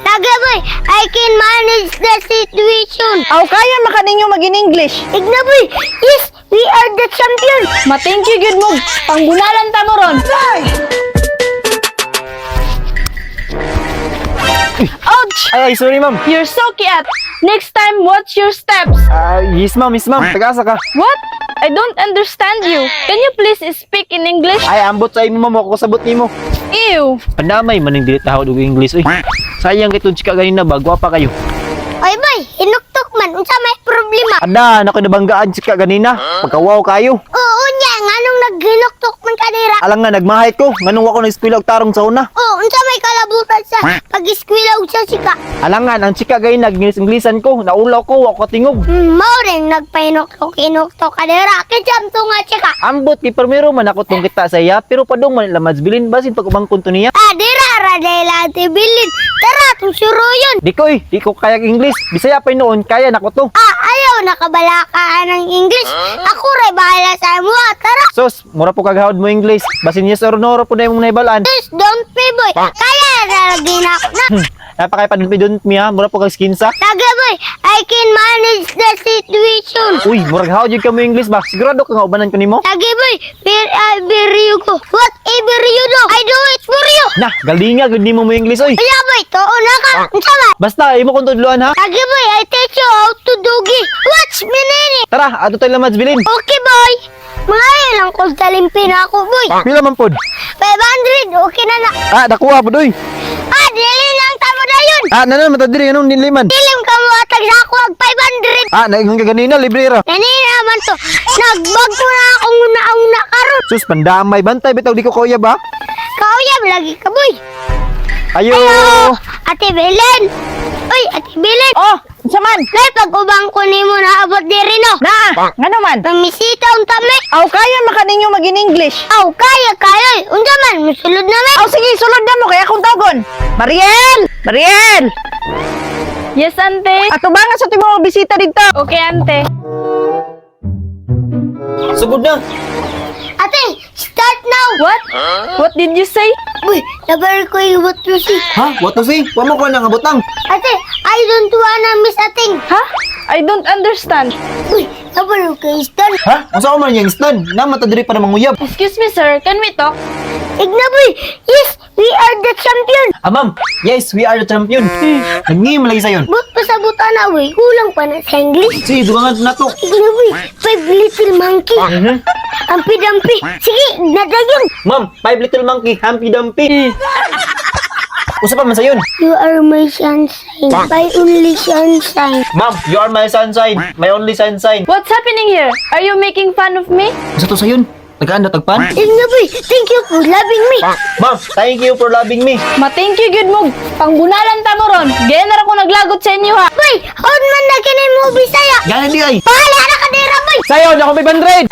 Lagi boy, I can manage the situation. Aw, kaya maka ninyo mag-in-English. Igna boy, yes, we are the champion. Ma-thank you good mo. Pangbunalan ta mo ron. Ouch! Ay, sorry ma'am. You're so cute. Next time, watch your steps. Yes ma'am, Tagasa ka. What? I don't understand you. Can you please speak in English? Ay, ambot sa imo ma'am, ako sabot nimo. Ew. Pandamay maning dili tawag og English oy. Sayang kitong chika ganina ba, gwapa kayo. Oy boy, hinuktok man, unsa may problema? Ada, nako nabanggaan chika ganina. Pagkawaw kayo. Oo nya, nganong naghinuktok man kanira? Alang nga nagmahay ko, nganong wako nag-eskwela og tarong sa una. Oo, unsa may kalabutan sa pag-eskwela og sa sika? Alangan ang chika ganina nag-Inglesan ko, naulaw ko, wako tingog. Mao rin nagpahinuktok kanira. Kinsam to nga sika. Ambot ki permero man ako tong kita sa iya, pero padong man lamad bilin basin pag ubang kunto niya. Dira ra dela tibilin. Tara, tusuro yun. Di ko kaya English. Bisaya pa noon, kaya nako to. Ayaw nakabalakaan ng English. Ako rin bahala sa mo. Tara. Sus, mura po kagahod mo English. Basin yes or no po na imong naibalaan. Please don't pay boy. Kaya nalagi na ako na. Napakay padun mi ha, mura po kag skinsa. Lagi boy, I can manage the situation. Uy, murag hawd jud ka mo English ba? Sigurado ka nga ubanan ko nimo. Lagi boy, you go. Whatever you do, I do it for you. Nah, galinga gud nimo mo English oy. Kaya boy, tuon na ka. Unsa man? Basta imo kung tudloan ha. Lagi boy, I teach you how to doggy. Watch me nini. Tara, ato tayo lamad bilin. Okay boy. Mga ilang kung talimpin ako boy. Pila man pod? 500, okay na na. Dakuha pod oy. Dili lang tamo na yun. Nanan matadiri anong niliman? Dilim ka mo atag sa ako ag 500. Naingon ka ganina libre ra. Kanina naman to. Nagbag ko na akong una karon. Sus, pandamay bantay bitaw di ko kuya ba? Kauyab lagi ka boy. Ayo. Ate Belen. Uy, Ate Belen. Oh, saman. Nay, pag-ubang ko ni mo na abot diri no. Na, nga naman. Pamisita ang tami. Aw, kaya maka ninyo mag-in-English. Aw, kaya. Unsa man, musulod na me. Aw, sige, sulod na mo kaya akong tawgon. Mariel! Mariel! Yes, ante. Ato ba nga sa timo bisita dito? Okay, ante. Sugod na. Ate, start now. What? What did you say? Uy, nabar ko yung what you see. Ha? What to say? Wa mo ko nang abotang. Ate, I don't wanna miss a thing. Ha? I don't understand. Uy, nabar ko yung start. Ha? Unsa ko man yang stand? Na matadiri pa namang uyab. Excuse me, sir. Can we talk? Ignaboy, yes, we are the champion. Ma'am. Yes, we are the champion. Nangim lagi sayon. But pasabutan na, uy. Kulang pa na sa English. Si dugangan na to. Ignaboy, 5 little monkey. Ampi-dampi. Sige, nadayong. Ma'am, 5 little monkey, Humpy Dumpy. Usa pa man sayon. You are my sunshine, my only sunshine. Ma'am, you are my sunshine, my only sunshine. What's happening here? Are you making fun of me? Usa to sayon? Tagaan na tagpan? Ignaboy, thank you for loving me. Ma'am, thank you for loving me. Ma-thank you good mo. Pangbunalan ta mo ron. Gaya na ako naglagot sa inyo ha. Boy, hon man na kinin mo Bisaya. Gana di ay. Bahala na ka dira, boy. Sayon, ako 500.